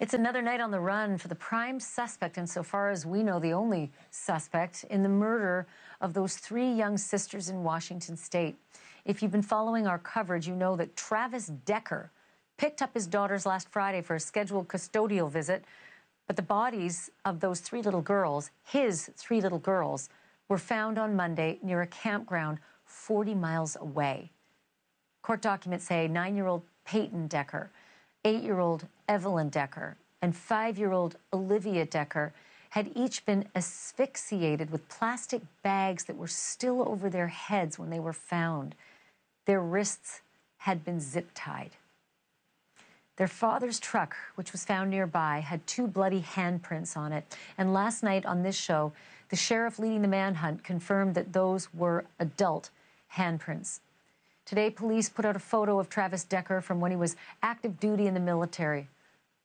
It's another night on the run for the prime suspect, and so far as we know, the only suspect in the murder of those three young sisters in Washington state. If you've been following our coverage, you know that Travis Decker picked up his daughters last Friday for a scheduled custodial visit, but the bodies of those three little girls, his three little girls, were found on Monday near a campground 40 miles away. Court documents say 9-year-old Peyton Decker, 8-year-old Evelyn Decker, and 5-year-old Olivia Decker had each been asphyxiated with plastic bags that were still over their heads when they were found. Their wrists had been zip-tied. Their father's truck, which was found nearby, had 2 bloody handprints on it. And last night on this show, the sheriff leading the manhunt confirmed that those were adult handprints. Today, police put out a photo of Travis Decker from when he was active duty in the military.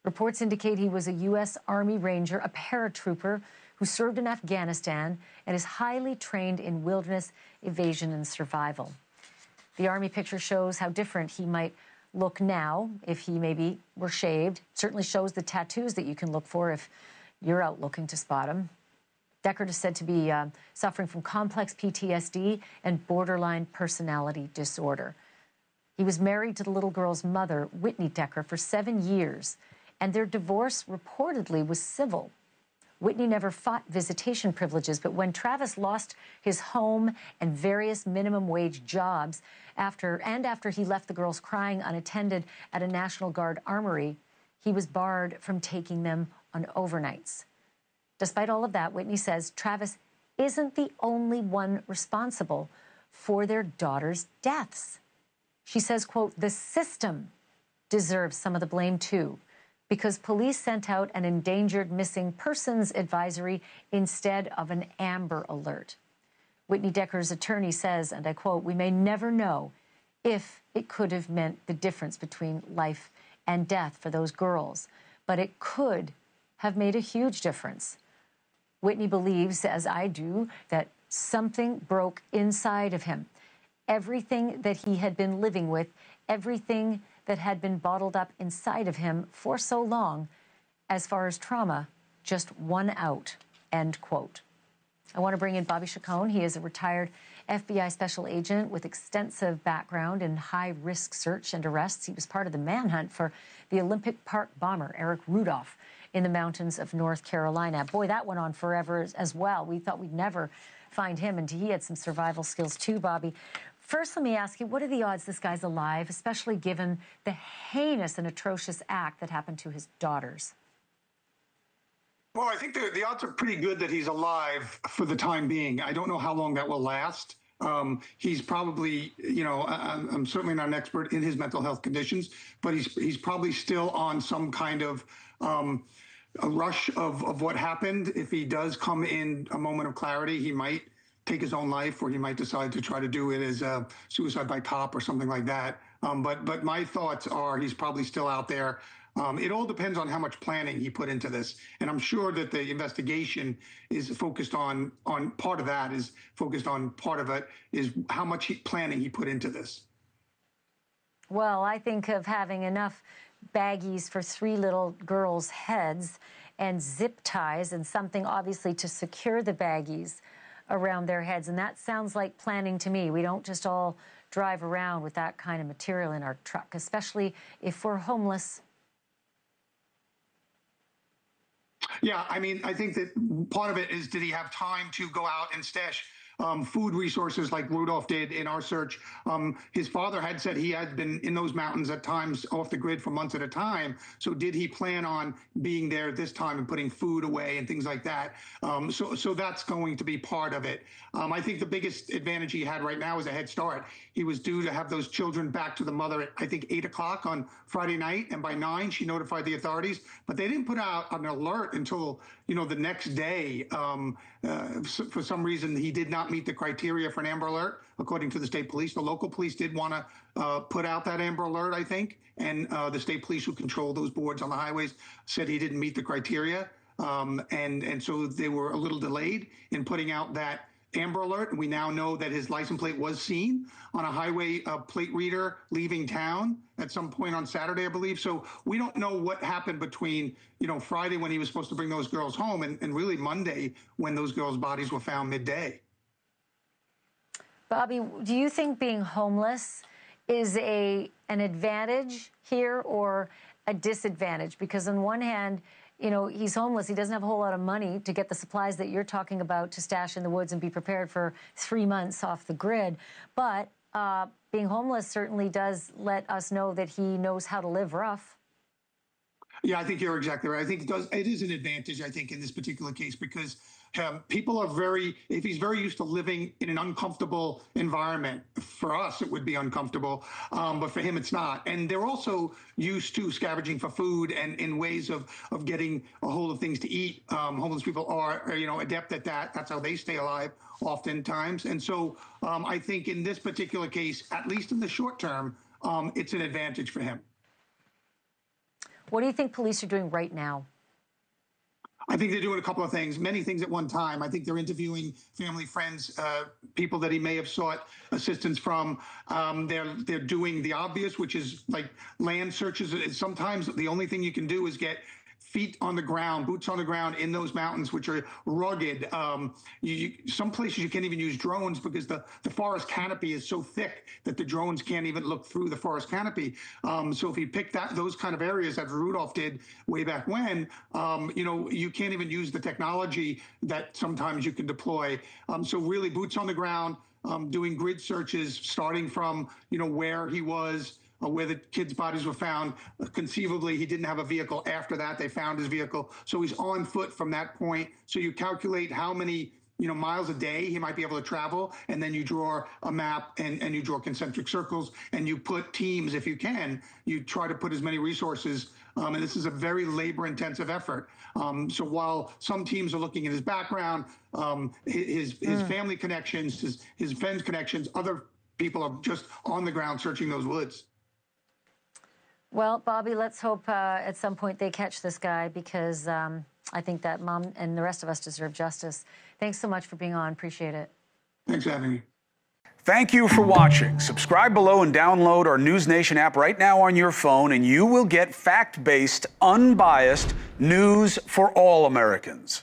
Reports indicate he was a U.S. Army Ranger, a paratrooper who served in Afghanistan and is highly trained in wilderness evasion and survival. The Army picture shows how different he might look now if he maybe were shaved. It certainly shows the tattoos that you can look for if you're out looking to spot him. Decker is said to be suffering from complex PTSD and borderline personality disorder. He was married to the little girl's mother, Whitney Decker, for 7 years, and their divorce reportedly was civil. Whitney never fought visitation privileges, but when Travis lost his home and various minimum wage jobs after he left the girls crying unattended at a National Guard armory, he was barred from taking them on overnights. Despite all of that, Whitney says Travis isn't the only one responsible for their daughters' deaths. She says, quote, "The system deserves some of the blame too, because police sent out an endangered missing persons advisory instead of an Amber Alert." Whitney Decker's attorney says, and I quote, "We may never know if it could have meant the difference between life and death for those girls, but it could have made a huge difference." Whitney believes, as I do, that something broke inside of him. Everything that he had been living with, everything that had been bottled up inside of him for so long, as far as trauma, just won out, end quote. I want to bring in Bobby Chacon. He is a retired FBI special agent with extensive background in high-risk search and arrests. He was part of the manhunt for the Olympic Park bomber, Eric Rudolph, in the mountains of North Carolina. Boy, that went on forever as well. We thought we'd never find him, and he had some survival skills too, Bobby. First, let me ask you, what are the odds this guy's alive, especially given the heinous and atrocious act that happened to his daughters? Well, I think the odds are pretty good that he's alive for the time being. I don't know how long that will last. He's probably, I'm certainly not an expert in his mental health conditions, but he's probably still on some kind of a rush of what happened. If he does come in a moment of clarity, he might take his own life, or he might decide to try to do it as a suicide by cop or something like that. But my thoughts are he's probably still out there. It all depends on how much planning he put into this. And I'm sure that the investigation is focused on part of that, is focused on part of it, is how much planning he put into this. Well, I think of having enough baggies for 3 little girls' heads and zip ties and something obviously to secure the baggies around their heads. And that sounds like planning to me. We don't just all drive around with that kind of material in our truck, especially if we're homeless. Yeah, I mean, I think that part of it is, did he have time to go out and stash food resources like Rudolph did in our search? His father had said he had been in those mountains at times off the grid for months at a time. So did he plan on being there this time and putting food away and things like that? So that's going to be part of it. I think the biggest advantage he had right now is a head start. He was due to have those children back to the mother at, I think, 8 o'clock on Friday night. And by 9, she notified the authorities. But they didn't put out an alert until, the next day. For some reason, he did not meet the criteria for an Amber Alert, according to the state police. The local police did want to put out that Amber Alert, I think. And the state police who control those boards on the highways said he didn't meet the criteria. And so they were a little delayed in putting out that Amber Alert, and we now know that his license plate was seen on a highway plate reader leaving town at some point on Saturday, I believe. So we don't know what happened between, Friday when he was supposed to bring those girls home and really Monday when those girls' bodies were found midday. Bobby, do you think being homeless is an advantage here or a disadvantage? Because on one hand, he's homeless. He doesn't have a whole lot of money to get the supplies that you're talking about to stash in the woods and be prepared for 3 months off the grid. But being homeless certainly does let us know that he knows how to live rough. Yeah, I think you're exactly right. I think it is an advantage, I think, in this particular case, because people are if he's very used to living in an uncomfortable environment, for us, it would be uncomfortable, but for him, it's not. And they're also used to scavenging for food and in ways of getting a hold of things to eat. Homeless people are, adept at that. That's how they stay alive oftentimes. And so I think in this particular case, at least in the short term, it's an advantage for him. What do you think police are doing right now? I think they're doing a couple of things, many things at one time. I think they're interviewing family, friends, people that he may have sought assistance from. They're doing the obvious, which is like land searches. Sometimes the only thing you can do is get feet on the ground, boots on the ground in those mountains, which are rugged. Some places you can't even use drones because the forest canopy is so thick that the drones can't even look through the forest canopy. So if you pick those kind of areas that Rudolph did way back when, you can't even use the technology that sometimes you can deploy. So really boots on the ground, doing grid searches, starting from, where he was, where the kids' bodies were found. Conceivably, he didn't have a vehicle after that. They found his vehicle. So he's on foot from that point. So you calculate how many miles a day he might be able to travel, and then you draw a map and you draw concentric circles, and you put teams, if you can, you try to put as many resources, and this is a very labor-intensive effort. So while some teams are looking at his background, his family connections, his friends connections, other people are just on the ground searching those woods. Well, Bobby, let's hope at some point they catch this guy, because I think that Mom and the rest of us deserve justice. Thanks so much for being on. Appreciate it. Thanks for having me. Thank you for watching. Subscribe below and download our NewsNation app right now on your phone, and you will get fact-based, unbiased news for all Americans.